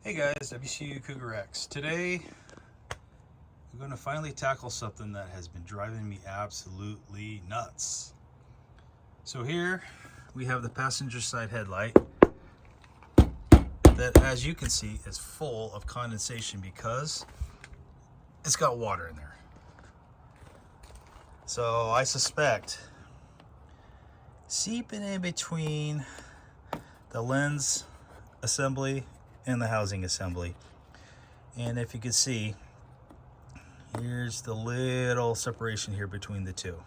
Hey guys, WCU Cougar X. Today, I'm going to finally tackle something that has been driving me absolutely nuts. So here, we have the passenger side headlight that, as you can see, is full of condensation because it's got water in there. So I suspect seeping in between the lens assembly and the housing assembly. And if you can see, here's the little separation here between the two.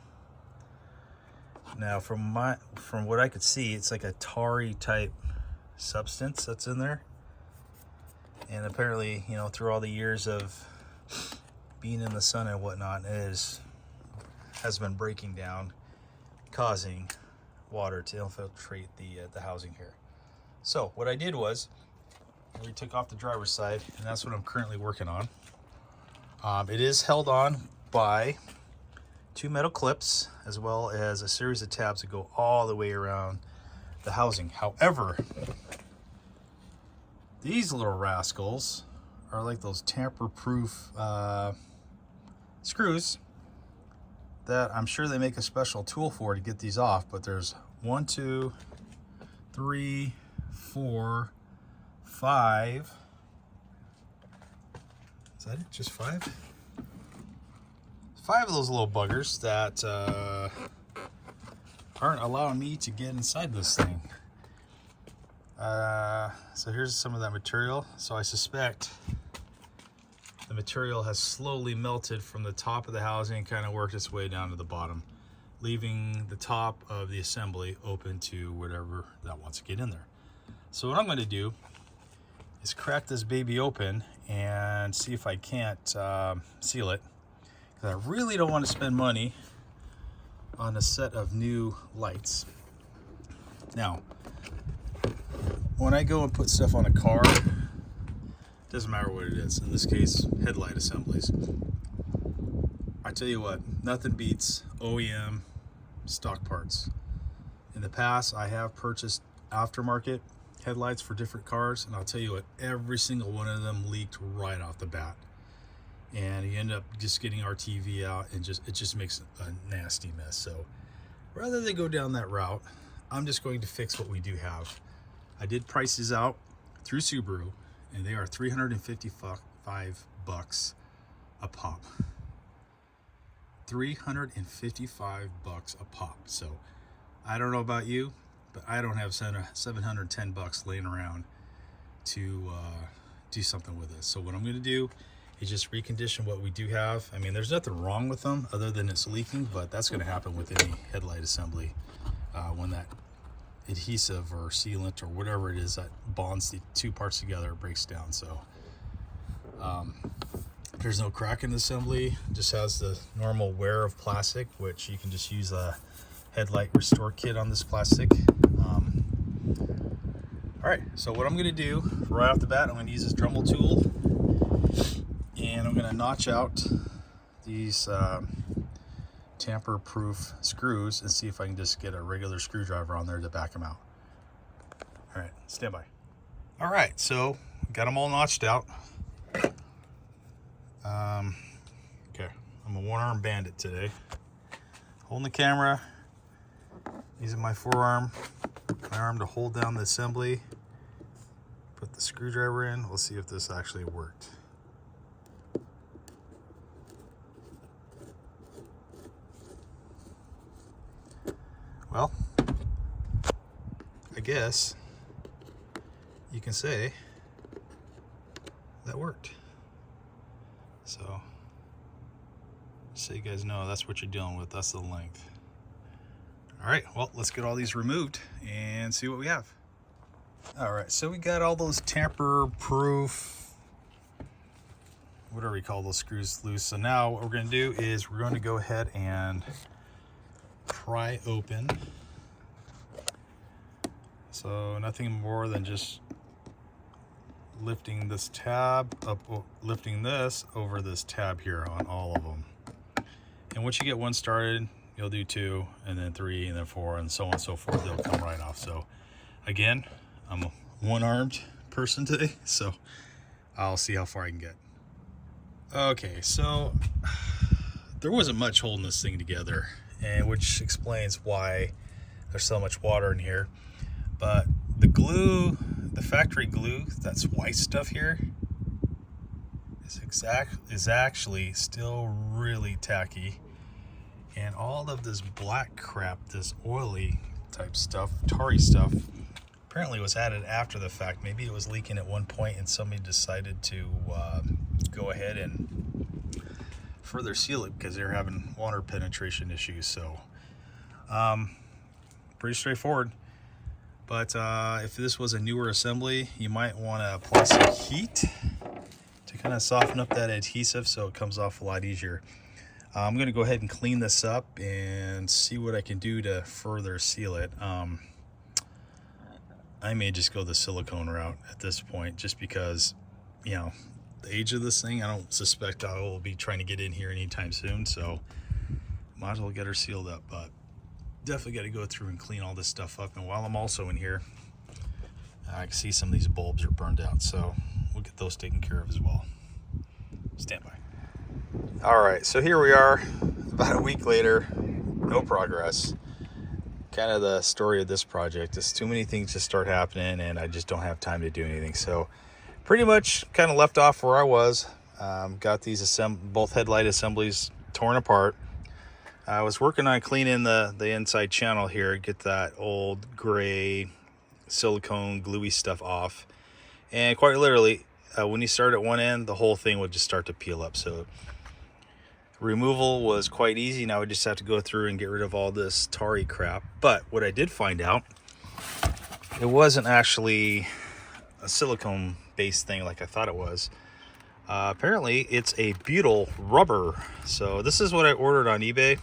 Now from what I could see, it's like a tarry type substance that's in there. And apparently, you know, through all the years of being in the sun and whatnot, has been breaking down, causing water to infiltrate the housing here. So what I did was, we took off the driver's side, and that's what I'm currently working on. It is held on by two metal clips, as well as a series of tabs that go all the way around the housing. However, these little rascals are like those tamper-proof screws that I'm sure they make a special tool for to get these off, but there's 1, 2, 3, 4, 5. Is that it? Just 5? 5 of those little buggers that aren't allowing me to get inside this thing. So here's some of that material. So I suspect the material has slowly melted from the top of the housing and kind of worked its way down to the bottom, leaving the top of the assembly open to whatever that wants to get in there. So what I'm going to do is crack this baby open and see if I can't seal it, because I really don't want to spend money on a set of new lights. Now, when I go and put stuff on a car, doesn't matter what it is, in this case headlight assemblies, I tell you what, nothing beats OEM stock parts. In the past, I have purchased aftermarket headlights for different cars, and I'll tell you what, every single one of them leaked right off the bat, and you end up just getting RTV out, and it just makes a nasty mess. So rather than go down that route, I'm just going to fix what we do have. I did price these out through Subaru, and they are $355 a pop. $355 a pop. So I don't know about you, but I don't have $710 laying around to do something with this. So what I'm going to do is just recondition what we do have. I mean, there's nothing wrong with them other than it's leaking, but that's going to happen with any headlight assembly when that adhesive or sealant or whatever it is that bonds the two parts together breaks down. So there's no crack in the assembly, it just has the normal wear of plastic, which you can just use a headlight restore kit on this plastic. All right, so what I'm going to do right off the bat, I'm going to use this Dremel tool, and I'm going to notch out these tamper-proof screws and see if I can just get a regular screwdriver on there to back them out. All right, stand by. All right, so got them all notched out. Okay, I'm a one-arm bandit today. Holding the camera, using my forearm, my arm to hold down the assembly, put the screwdriver in. We'll see if this actually worked. Well, I guess you can say that worked. So, just so you guys know, that's what you're dealing with. That's the length. All right, well, let's get all these removed and see what we have. All right, so we got all those tamper-proof, whatever you call those screws, loose. So now what we're going to do is we're going to go ahead and pry open. So nothing more than just lifting this tab up, lifting this over this tab here on all of them. And once you get one started, you'll do 2, and then 3, and then 4, and so on and so forth. They'll come right off. So again, I'm one-armed person today, so I'll see how far I can get. Okay, so there wasn't much holding this thing together, and which explains why there's so much water in here. But the glue, the factory glue, that's white stuff here, is actually still really tacky. And all of this black crap, this oily type stuff, tarry stuff, apparently was added after the fact. Maybe it was leaking at one point and somebody decided to go ahead and further seal it because they're having water penetration issues. So pretty straightforward. But if this was a newer assembly, you might want to apply some heat to kind of soften up that adhesive so it comes off a lot easier. I'm going to go ahead and clean this up and see what I can do to further seal it. I may just go the silicone route at this point, just because, you know, the age of this thing, I don't suspect I will be trying to get in here anytime soon, so might as well get her sealed up. But definitely got to go through and clean all this stuff up. And while I'm also in here, I can see some of these bulbs are burned out, so we'll get those taken care of as well. Stand by. All right, so here we are about a week later, no progress. Kind of the story of this project. Just too many things just start happening and I just don't have time to do anything. So pretty much kind of left off where I was. Got these both headlight assemblies torn apart. I was working on cleaning the inside channel here, get that old gray silicone gluey stuff off. And quite literally, when you start at one end, the whole thing would just start to peel up. So removal was quite easy. Now we just have to go through and get rid of all this tarry crap. But what I did find out, it wasn't actually a silicone based thing like I thought it was. Apparently it's a butyl rubber. So this is what I ordered on eBay.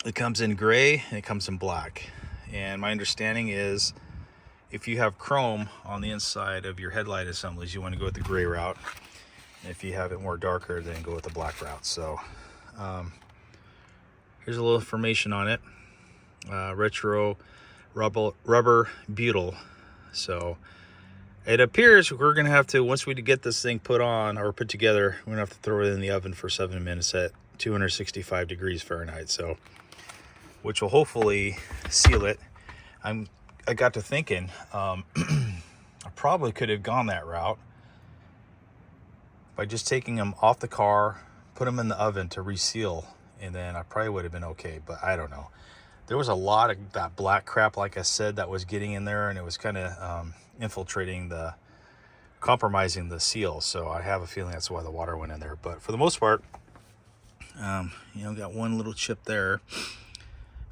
It comes in gray and it comes in black. And my understanding is if you have chrome on the inside of your headlight assemblies, you want to go with the gray route. If you have it more darker, then go with the black route. So here's a little information on it. Retro rubber butyl. So it appears we're gonna have to, once we get this thing put on or put together, we're gonna have to throw it in the oven for 7 minutes at 265 degrees Fahrenheit. So, which will hopefully seal it. I got to thinking, I probably could have gone that route by just taking them off the car, put them in the oven to reseal, and then I probably would have been okay, but I don't know. There was a lot of that black crap, like I said, that was getting in there, and it was kind of infiltrating compromising the seal, so I have a feeling that's why the water went in there. But for the most part, you know, got one little chip there.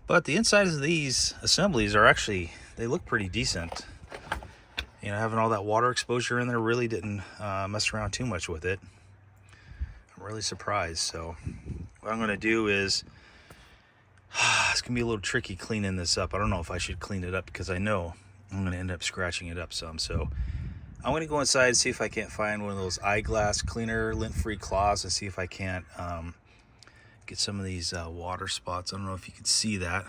But the insides of these assemblies are actually, they look pretty decent. You know, having all that water exposure in there really didn't mess around too much with it. I'm really surprised. So what I'm going to do is, it's going to be a little tricky cleaning this up. I don't know if I should clean it up because I know I'm going to end up scratching it up some. So I'm going to go inside and see if I can't find one of those eyeglass cleaner lint-free cloths and see if I can't get some of these water spots. I don't know if you can see that,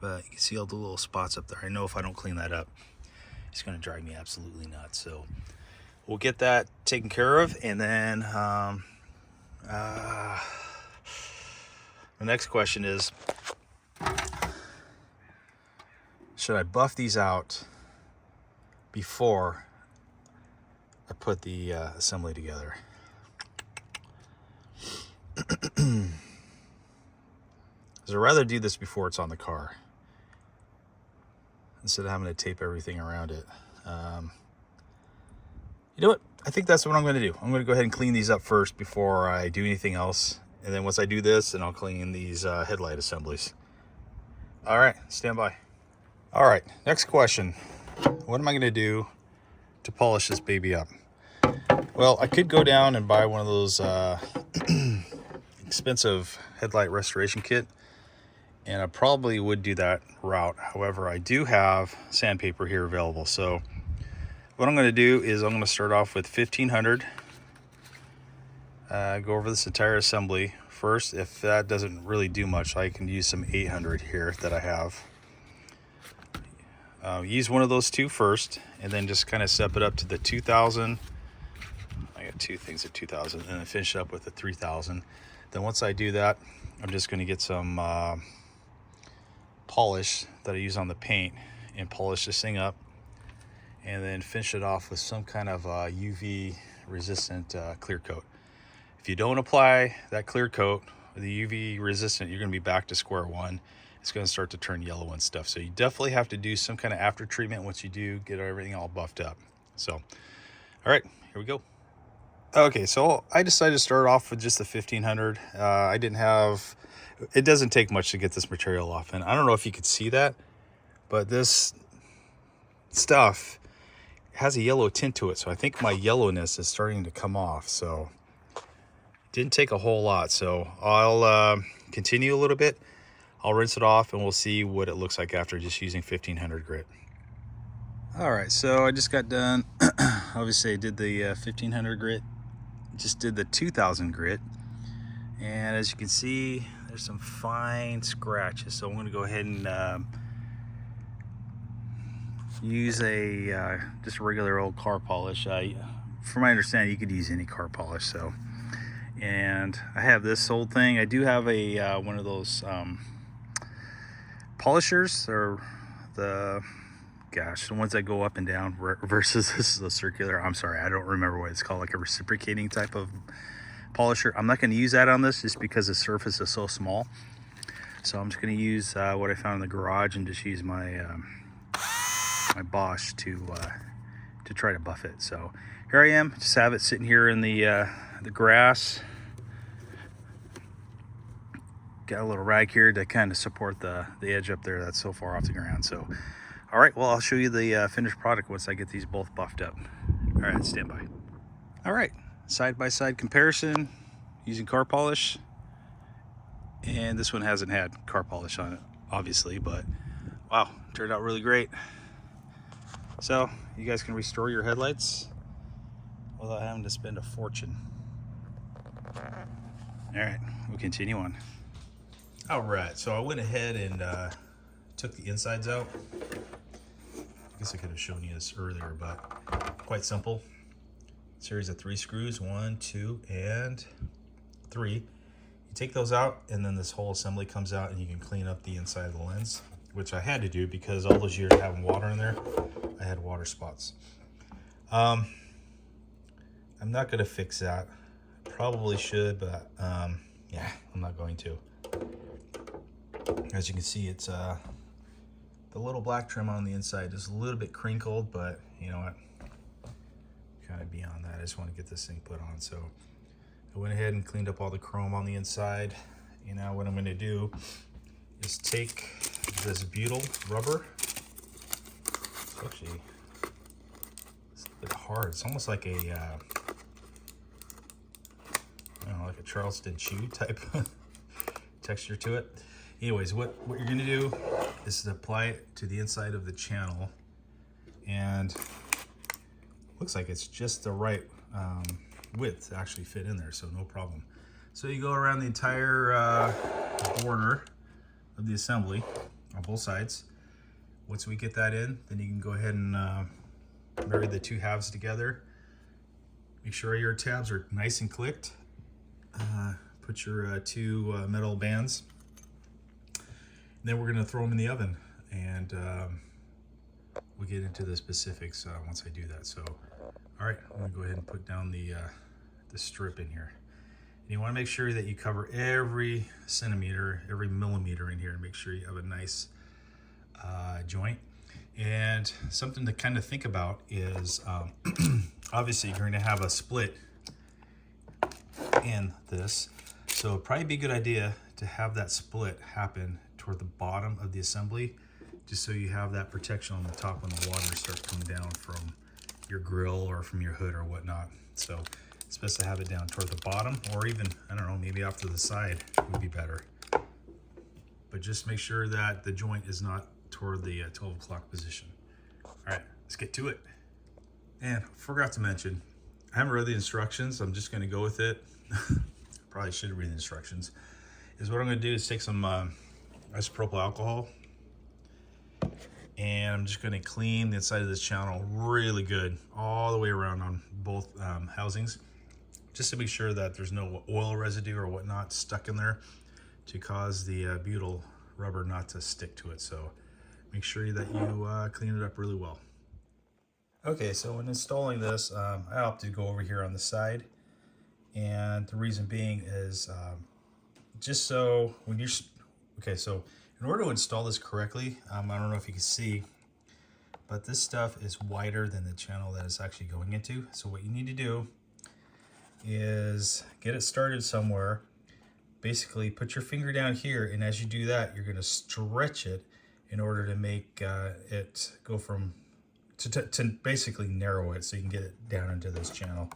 but you can see all the little spots up there. I know if I don't clean that up, it's going to drive me absolutely nuts. So we'll get that taken care of. And then the next question is, should I buff these out before I put the assembly together? I'd rather do this before it's on the car instead of having to tape everything around it. You know what? I think that's what I'm going to do. I'm going to go ahead and clean these up first before I do anything else. And then once I do this, then I'll clean these headlight assemblies. All right, stand by. All right, next question. What am I going to do to polish this baby up? Well, I could go down and buy one of those expensive headlight restoration kit, and I probably would do that route. However, I do have sandpaper here available. So what I'm going to do is I'm going to start off with 1500. Go over this entire assembly first. If that doesn't really do much, I can use some 800 here that I have. use one of those two first, and then just kind of step it up to the 2000. I got two things at 2000, and then finish it up with the 3000. Then once I do that, I'm just going to get some polish that I use on the paint and polish this thing up, and then finish it off with some kind of UV resistant clear coat. If you don't apply that clear coat, the UV resistant, you're going to be back to square one. It's going to start to turn yellow and stuff. So you definitely have to do some kind of after treatment once you do get everything all buffed up. So, all right, here we go. Okay, so I decided to start off with just the 1500. I didn't have, it doesn't take much to get this material off. And I don't know if you could see that, but this stuff has a yellow tint to it. So I think my yellowness is starting to come off. So it didn't take a whole lot. So I'll continue a little bit. I'll rinse it off and we'll see what it looks like after just using 1500 grit. All right, so I just got done. Obviously I did the 1500 grit, just did the 2000 grit. And as you can see, there's some fine scratches. So I'm gonna go ahead and use a just a regular old car polish. From my understanding, you could use any car polish. So, and I have this old thing. I do have a one of those polishers, or the ones that go up and down versus this is a circular. I'm sorry, I don't remember what it's called, like a reciprocating type of polisher. I'm not going to use that on this just because the surface is so small. So I'm just going to use what I found in the garage and just use my my Bosch to try to buff it. So here I am, just have it sitting here in the grass. Got a little rag here to kind of support the edge up there that's so far off the ground. So, all right, well, I'll show you the finished product once I get these both buffed up. All right, stand by. All right, side-by-side comparison using car polish. And this one hasn't had car polish on it, obviously, but wow, turned out really great. So you guys can restore your headlights without having to spend a fortune. All right, we'll continue on. All right, so I went ahead and took the insides out. I guess I could have shown you this earlier, but quite simple. Series of 3 screws, 1, 2, and 3. You take those out, and then this whole assembly comes out, and you can clean up the inside of the lens, which I had to do because all those years having water in there, I had water spots. I'm not going to fix that. Probably should, but yeah, I'm not going to. As you can see, it's the little black trim on the inside is a little bit crinkled, but you know what, kind of beyond that, I just want to get this thing put on. So I went ahead and cleaned up all the chrome on the inside. And now what I'm going to do is take this butyl rubber. Actually, it's a bit hard. It's almost like a I don't know, like a Charleston chew type texture to it. Anyways, what you're going to do is to apply it to the inside of the channel, and looks like it's just the right width to actually fit in there, so no problem. So you go around the entire border of the assembly on both sides. Once we get that in, then you can go ahead and marry the two halves together. Make sure your tabs are nice and clicked. Put your two metal bands. And then we're going to throw them in the oven, and we'll get into the specifics once I do that. So, all right, I'm going to go ahead and put down the strip in here. And you want to make sure that you cover every centimeter, every millimeter in here, and make sure you have a nice joint. And something to kind of think about is obviously you're going to have a split in this, so it'd probably be a good idea to have that split happen toward the bottom of the assembly, just so you have that protection on the top when the water starts coming down from your grill or from your hood or whatnot. So it's best to have it down toward the bottom, or even, I don't know, maybe off to the side would be better. But just make sure that the joint is not toward the 12 o'clock position. All right, let's get to it. And forgot to mention, I haven't read the instructions. I'm just going to go with it. Probably should read the instructions. Is what I'm going to do is take some isopropyl alcohol, And I'm just going to clean the inside of this channel really good all the way around on both housings, just to make sure that there's no oil residue or whatnot stuck in there to cause the butyl rubber not to stick to it. So make sure that you clean it up really well. Okay, so when installing this, I opted to go over here on the side, and the reason being is just so when you're so in order to install this correctly, I don't know if you can see, but this stuff is wider than the channel that it's actually going into. So what you need to do is get it started somewhere. Basically put your finger down here, and as you do that, you're going to stretch it in order to make it go from to basically narrow it so you can get it down into this channel.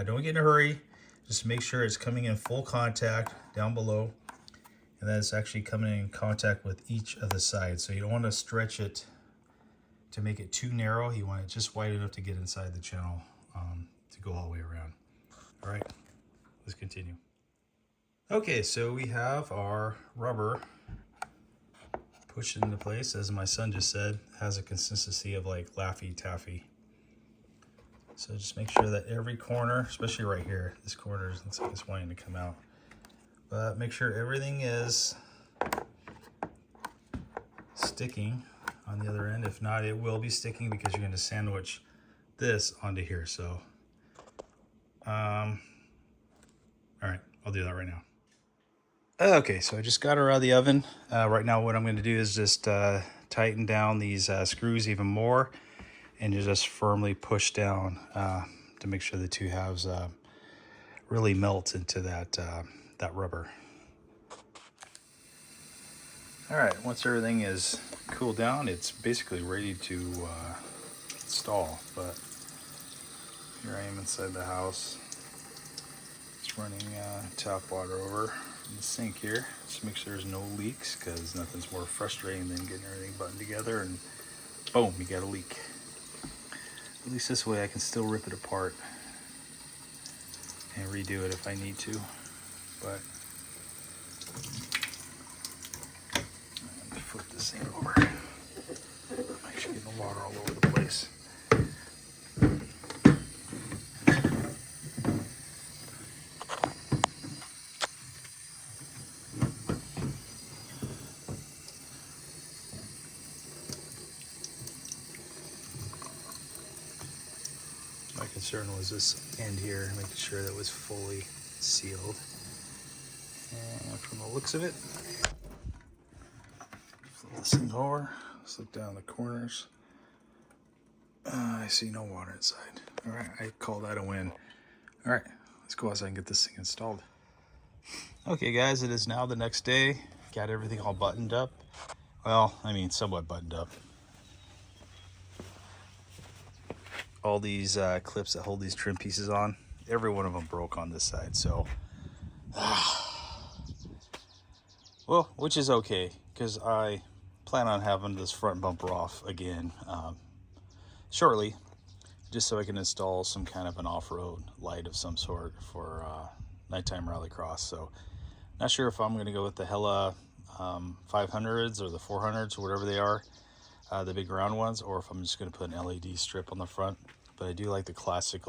Don't get in a hurry. Just make sure it's coming in full contact down below, and that it's actually coming in contact with each of the sides. So you don't want to stretch it to make it too narrow. You want it just wide enough to get inside the channel to go all the way around. All right, let's continue. Okay, so we have our rubber pushed into place. As my son just said, has a consistency of like Laffy Taffy. So just make sure that every corner, especially right here, this corner looks like it's wanting to come out. But make sure everything is sticking on the other end. If not, it will be sticking because you're going to sandwich this onto here. So, all right, I'll do that right now. Okay, so I just got her out of the oven. Right now what I'm going to do is just tighten down these screws even more, and just firmly push down to make sure the two halves really melt into that rubber. All right, once everything is cooled down, it's basically ready to install. But here I am inside the house. Just running tap water over from the sink here. Just make sure there's no leaks, because nothing's more frustrating than getting everything buttoned together and boom, you got a leak. At least this way I can still rip it apart and redo it if I need to. But let me flip this thing over. I'm actually getting the water all over the place. My concern was this end here, making sure that it was fully sealed. And from the looks of it, flip this thing over, let's look down the corners. I see no water inside. All right, I call that a win. All right, let's go outside and get this thing installed. Okay guys, it is now the next day. Got everything all buttoned up. Well, I mean, somewhat buttoned up. All these clips that hold these trim pieces on, every one of them broke on this side. So, well, which is okay, because I plan on having this front bumper off again shortly, just so I can install some kind of an off-road light of some sort for nighttime rallycross. So, not sure if I'm going to go with the Hella 500s or the 400s or whatever they are. The big round ones, or if I'm just going to put an LED strip on the front. But I do like the classic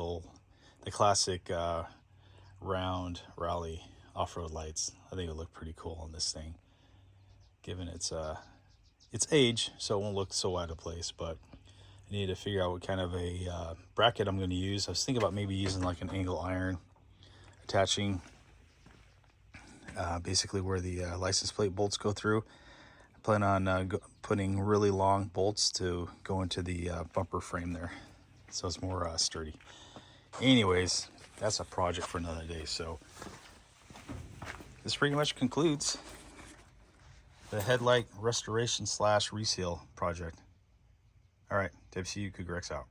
round rally off-road lights. I think it would look pretty cool on this thing, given its age, so it won't look so out of place. But I need to figure out what kind of a bracket I'm going to use. I was thinking about maybe using like an angle iron, attaching basically where the license plate bolts go through. I plan on putting really long bolts to go into the bumper frame there, so it's more sturdy. Anyways, that's a project for another day. So this pretty much concludes the headlight restoration / reseal project. All right, WCU Cougar X out.